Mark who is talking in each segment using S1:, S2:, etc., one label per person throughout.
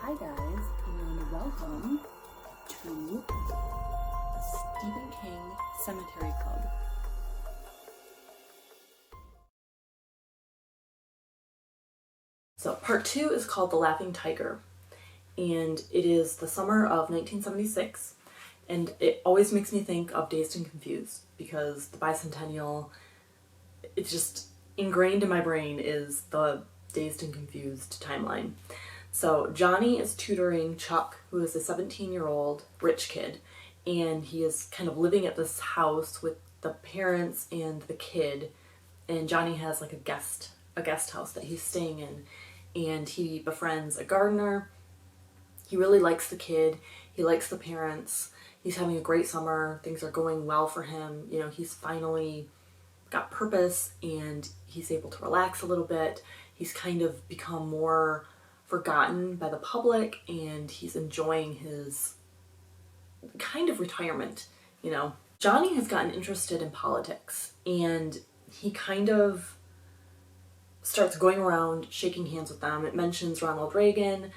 S1: Hi guys, and welcome to the Stephen King Sematary Club. So part 2 is called The Laughing Tiger, and it is the summer of 1976, and it always makes me think of Dazed and Confused because the bicentennial, it's just ingrained in my brain is the Dazed and Confused timeline. So Johnny is tutoring Chuck, who is a 17-year-old rich kid, and he is kind of living at this house with the parents and the kid, and Johnny has like a guest house that he's staying in, and he befriends a gardener. He really likes the kid, he likes the parents, he's having a great summer, things are going well for him, you know, he's finally got purpose and he's able to relax a little bit. He's kind of become more forgotten by the public and he's enjoying his kind of retirement, you know. Johnny has gotten interested in politics and he kind of starts going around shaking hands with them. It mentions Ronald Reagan,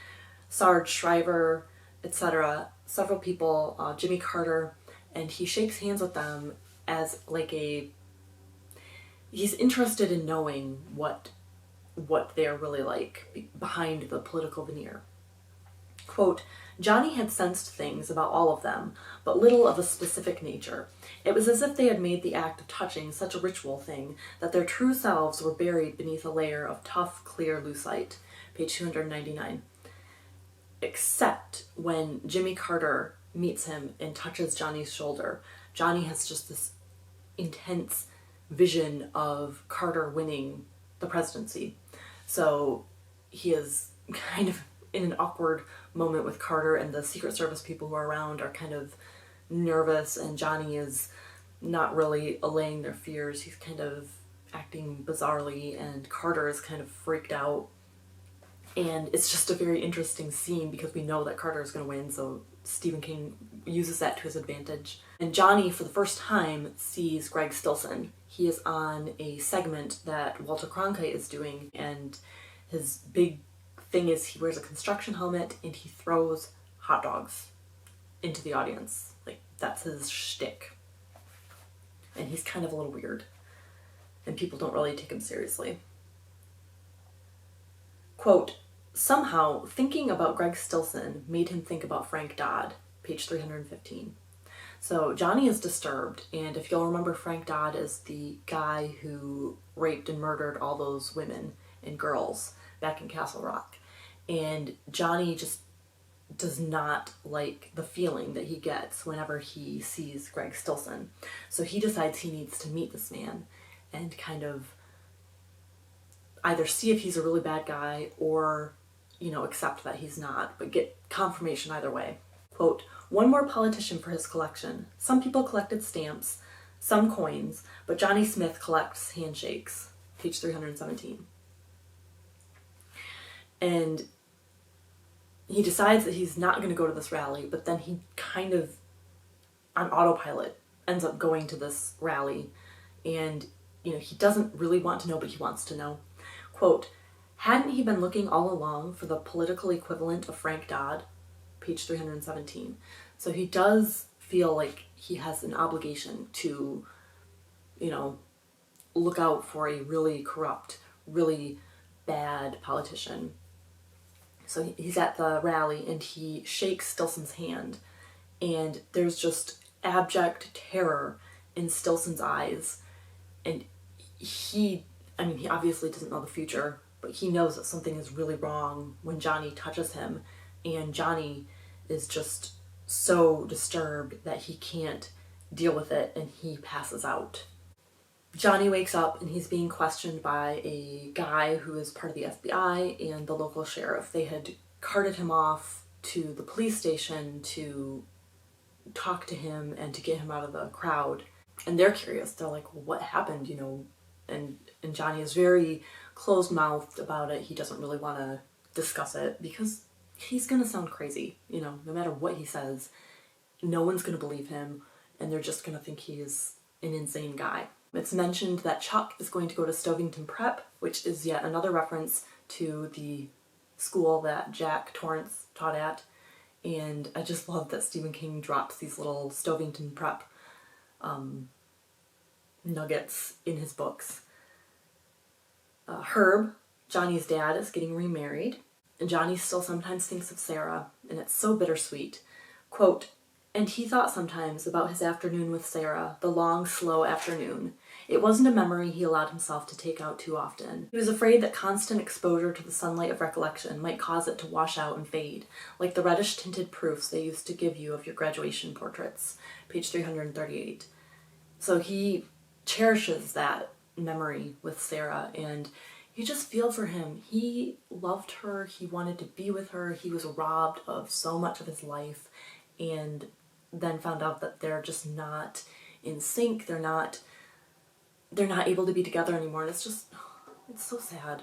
S1: Sarge Shriver, etc. Several people, Jimmy Carter, and he shakes hands with them as like he's interested in knowing what they're really like behind the political veneer. Quote, Johnny had sensed things about all of them, but little of a specific nature. It was as if they had made the act of touching such a ritual thing that their true selves were buried beneath a layer of tough, clear lucite. Page 299. Except when Jimmy Carter meets him and touches Johnny's shoulder, Johnny has just this intense vision of Carter winning the presidency. So he is kind of in an awkward moment with Carter, and the Secret Service people who are around are kind of nervous, and Johnny is not really allaying their fears. He's kind of acting bizarrely, and Carter is kind of freaked out. And it's just a very interesting scene because we know that Carter is going to win, so Stephen King uses that to his advantage. And Johnny, for the first time, sees Greg Stilson. He is on a segment that Walter Cronkite is doing, and his big thing is he wears a construction helmet and he throws hot dogs into the audience. Like, that's his shtick. And he's kind of a little weird, and people don't really take him seriously. Quote, somehow, thinking about Greg Stilson made him think about Frank Dodd, page 315. So Johnny is disturbed, and if you'll remember, Frank Dodd is the guy who raped and murdered all those women and girls back in Castle Rock. And Johnny just does not like the feeling that he gets whenever he sees Greg Stilson. So he decides he needs to meet this man and kind of either see if he's a really bad guy or, you know, accept that he's not, but get confirmation either way. Quote, one more politician for his collection. Some people collected stamps, some coins, but Johnny Smith collects handshakes. Page 317. And he decides that he's not going to go to this rally, but then he kind of, on autopilot, ends up going to this rally. And, you know, he doesn't really want to know, but he wants to know. Quote, hadn't he been looking all along for the political equivalent of Frank Dodd? Page 317. So he does feel like he has an obligation to, you know, look out for a really corrupt, really bad politician. So he's at the rally and he shakes Stilson's hand, and there's just abject terror in Stilson's eyes. And he obviously doesn't know the future, but he knows that something is really wrong when Johnny touches him, and Johnny is just so disturbed that he can't deal with it and he passes out. Johnny wakes up and he's being questioned by a guy who is part of the FBI and the local sheriff. They had carted him off to the police station to talk to him and to get him out of the crowd. And they're curious. They're like, well, what happened, you know? And Johnny is very closed-mouthed about it. He doesn't really want to discuss it because he's going to sound crazy, you know, no matter what he says. No one's going to believe him, and they're just going to think he's an insane guy. It's mentioned that Chuck is going to go to Stovington Prep, which is yet another reference to the school that Jack Torrance taught at. And I just love that Stephen King drops these little Stovington Prep nuggets in his books. Herb, Johnny's dad, is getting remarried, and Johnny still sometimes thinks of Sarah, and it's so bittersweet. Quote, "And he thought sometimes about his afternoon with Sarah, the long, slow afternoon. It wasn't a memory he allowed himself to take out too often. He was afraid that constant exposure to the sunlight of recollection might cause it to wash out and fade, like the reddish-tinted proofs they used to give you of your graduation portraits." Page 338. So he cherishes that memory with Sarah, and you just feel for him. He loved her, he wanted to be with her, he was robbed of so much of his life, and then found out that they're just not in sync, they're not able to be together anymore, and it's so sad.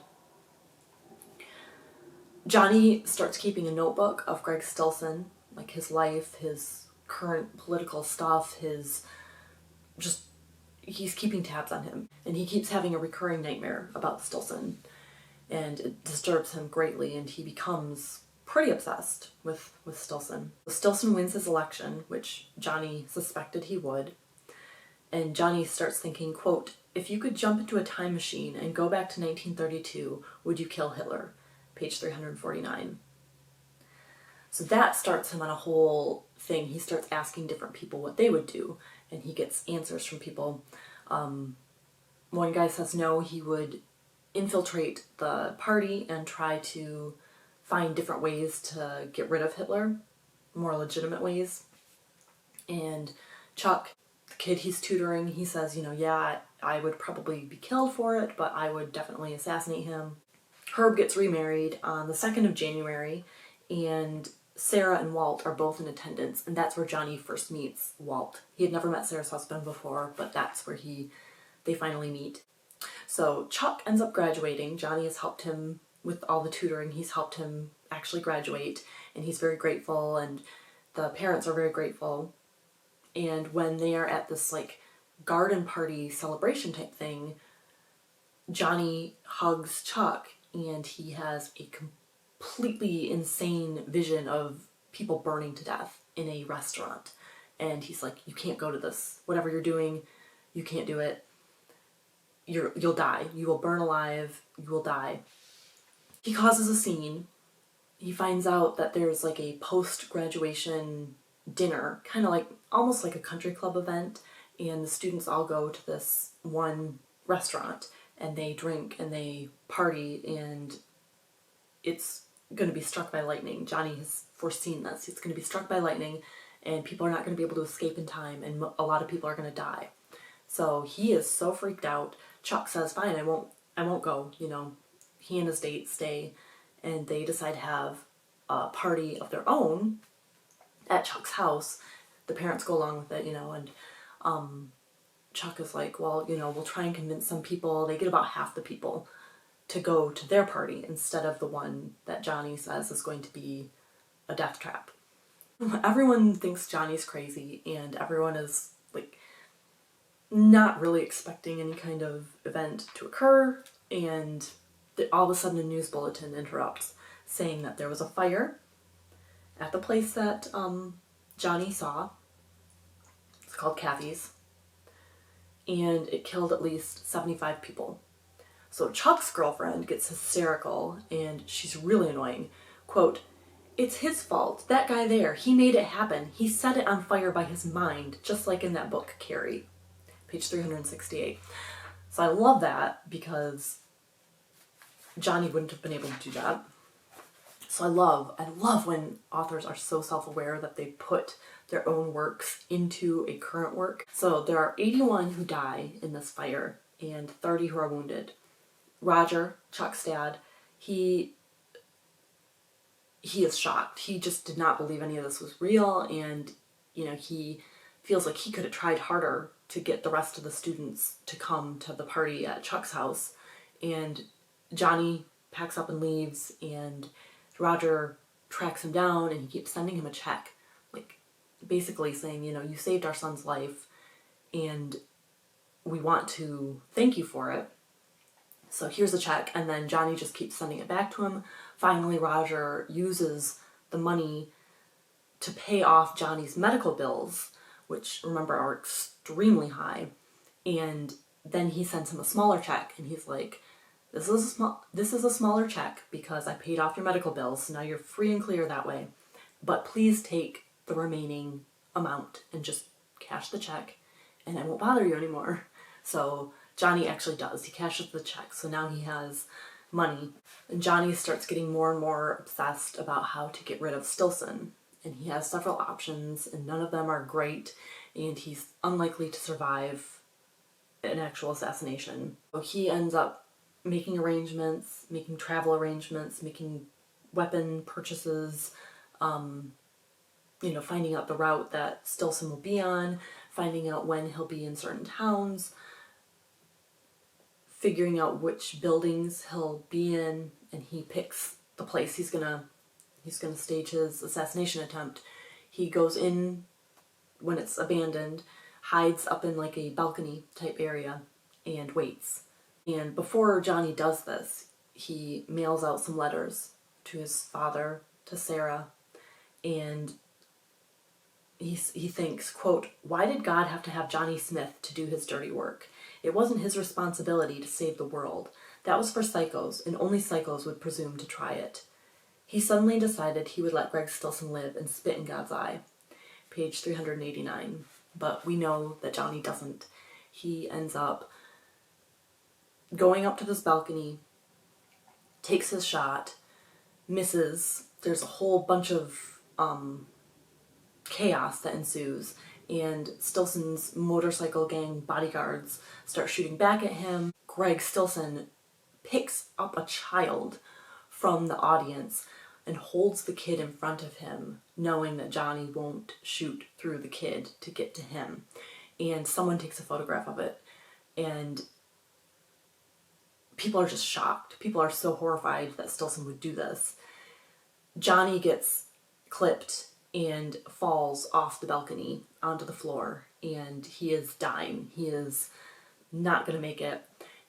S1: Johnny starts keeping a notebook of Greg Stilson, like his life, his current political stuff, he's keeping tabs on him, and he keeps having a recurring nightmare about Stilson, and it disturbs him greatly, and he becomes pretty obsessed with Stilson. Stilson wins his election, which Johnny suspected he would, and Johnny starts thinking, quote, "If you could jump into a time machine and go back to 1932, would you kill Hitler?" Page 349. So that starts him on a whole thing. He starts asking different people what they would do, and he gets answers from people. One guy says no, he would infiltrate the party and try to find different ways to get rid of Hitler, more legitimate ways. And Chuck, the kid he's tutoring, he says, yeah, I would probably be killed for it, but I would definitely assassinate him. Herb gets remarried on the 2nd of January, and Sarah and Walt are both in attendance, and that's where Johnny first meets Walt. He had never met Sarah's husband before, but that's where they finally meet. So Chuck ends up graduating. Johnny has helped him with all the tutoring. He's helped him actually graduate, and he's very grateful, and the parents are very grateful. And when they are at this garden party celebration type thing, Johnny hugs Chuck, and he has a completely insane vision of people burning to death in a restaurant. And he's like, "You can't go to this. Whatever you're doing, you can't do it. You'll die. You will burn alive. You will die." He causes a scene. He finds out that there's a post-graduation dinner, kind of almost like a country club event, and the students all go to this one restaurant, and they drink and they party, and it's going to be struck by lightning. Johnny has foreseen this. It's going to be struck by lightning, and people are not going to be able to escape in time, and a lot of people are going to die. So he is so freaked out. Chuck says, "Fine, I won't go." He and his date stay, and they decide to have a party of their own at Chuck's house. The parents go along with it, and Chuck is like, "Well, we'll try and convince some people." They get about half the people to go to their party instead of the one that Johnny says is going to be a death trap. Everyone thinks Johnny's crazy, and everyone is not really expecting any kind of event to occur, and all of a sudden a news bulletin interrupts saying that there was a fire at the place that Johnny saw. It's called Kathy's, and it killed at least 75 people. So Chuck's girlfriend gets hysterical, and she's really annoying. Quote, "It's his fault. That guy there, he made it happen. He set it on fire by his mind, just like in that book, Carrie." Page 368. So I love that, because Johnny wouldn't have been able to do that. So I love when authors are so self-aware that they put their own works into a current work. So there are 81 who die in this fire, and 30 who are wounded. Roger, Chuck's dad, he is shocked. He just did not believe any of this was real, and he feels like he could have tried harder to get the rest of the students to come to the party at Chuck's house. And Johnny packs up and leaves, and Roger tracks him down, and he keeps sending him a check, basically saying, "You saved our son's life, and we want to thank you for it." So here's the check, and then Johnny just keeps sending it back to him. Finally, Roger uses the money to pay off Johnny's medical bills, which, remember, are extremely high. And then he sends him a smaller check, and he's like, this is a smaller check because I paid off your medical bills, so now you're free and clear that way. But please take the remaining amount and just cash the check, and I won't bother you anymore. So Johnny actually does. He cashes the check, so now he has money. And Johnny starts getting more and more obsessed about how to get rid of Stilson. And he has several options, and none of them are great, and he's unlikely to survive an actual assassination. So he ends up making arrangements, making travel arrangements, making weapon purchases, finding out the route that Stilson will be on, finding out when he'll be in certain towns, figuring out which buildings he'll be in, and he picks the place he's gonna stage his assassination attempt. He goes in when it's abandoned, hides up in like a balcony type area, and waits. And before Johnny does this, he mails out some letters to his father, to Sarah, and he thinks, quote, "Why did God have to have Johnny Smith to do his dirty work? It wasn't his responsibility to save the world. That was for psychos, and only psychos would presume to try it." He suddenly decided he would let Greg Stilson live and spit in God's eye. Page 389. But we know that Johnny doesn't. He ends up going up to this balcony, takes his shot, misses. There's a whole bunch of chaos that ensues, and Stilson's motorcycle gang bodyguards start shooting back at him. Greg Stilson picks up a child from the audience and holds the kid in front of him, knowing that Johnny won't shoot through the kid to get to him. And someone takes a photograph of it, and people are just shocked. People are so horrified that Stilson would do this. Johnny gets clipped and falls off the balcony onto the floor, and he is dying. He is not going to make it.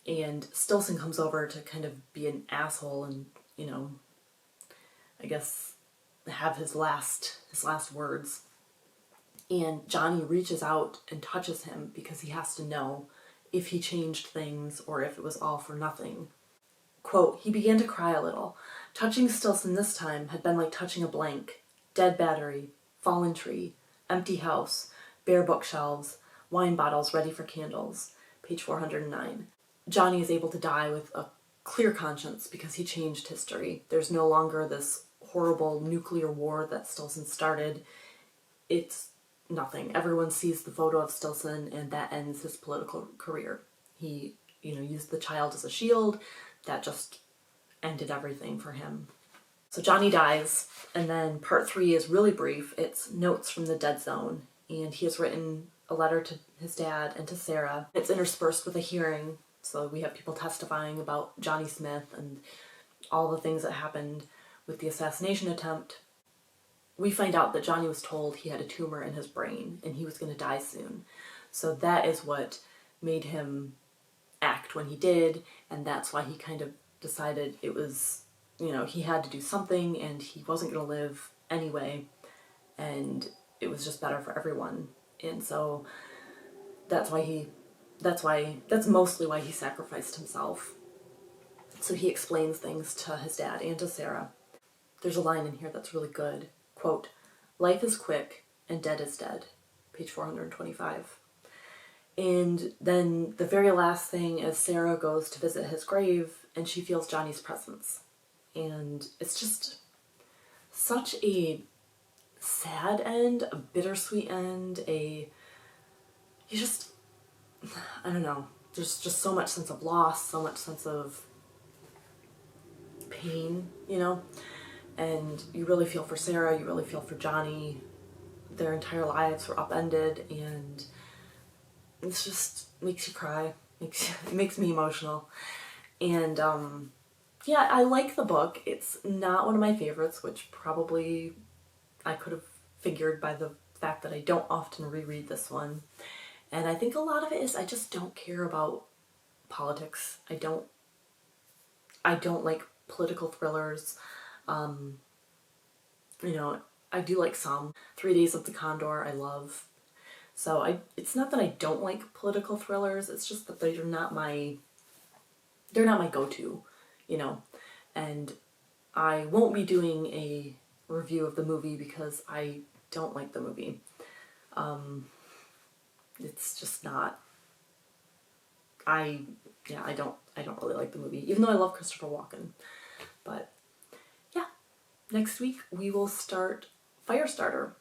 S1: And Stilson comes over to kind of be an asshole and, I guess have his last words. And Johnny reaches out and touches him because he has to know if he changed things or if it was all for nothing. Quote, "He began to cry a little. Touching Stilson this time had been like touching a blank. Dead battery, fallen tree, empty house, bare bookshelves, wine bottles ready for candles." Page 409. Johnny is able to die with a clear conscience because he changed history. There's no longer this horrible nuclear war that Stilson started. It's nothing. Everyone sees the photo of Stilson, and that ends his political career. He, used the child as a shield. That just ended everything for him. So Johnny dies, and then part 3 is really brief. It's notes from the dead zone, and he has written a letter to his dad and to Sarah. It's interspersed with a hearing, so we have people testifying about Johnny Smith and all the things that happened with the assassination attempt. We find out that Johnny was told he had a tumor in his brain and he was going to die soon. So that is what made him act when he did, and that's why he kind of decided it was, he had to do something and he wasn't going to live anyway, and it was just better for everyone. And so that's mostly why he sacrificed himself. So he explains things to his dad and to Sarah. There's a line in here that's really good. Quote, "Life is quick and dead is dead." Page 425. And then the very last thing is Sarah goes to visit his grave and she feels Johnny's presence. And it's just such a sad end, a bittersweet end, I don't know, there's just so much sense of loss, so much sense of pain, and you really feel for Sarah, you really feel for Johnny. Their entire lives were upended, and it just makes you cry. It makes me emotional. And yeah, I like the book. It's not one of my favorites, which probably I could have figured by the fact that I don't often reread this one. And I think a lot of it is I just don't care about politics. I don't I don't like political thrillers. You know, I do like some. 3 Days of the Condor, I love. So it's not that I don't like political thrillers, it's just that they're not my go-to, you know. And I won't be doing a review of the movie because I don't like the movie. It's just not, I, yeah, I don't really like the movie, even though I love Christopher Walken. But yeah, next week we will start Firestarter.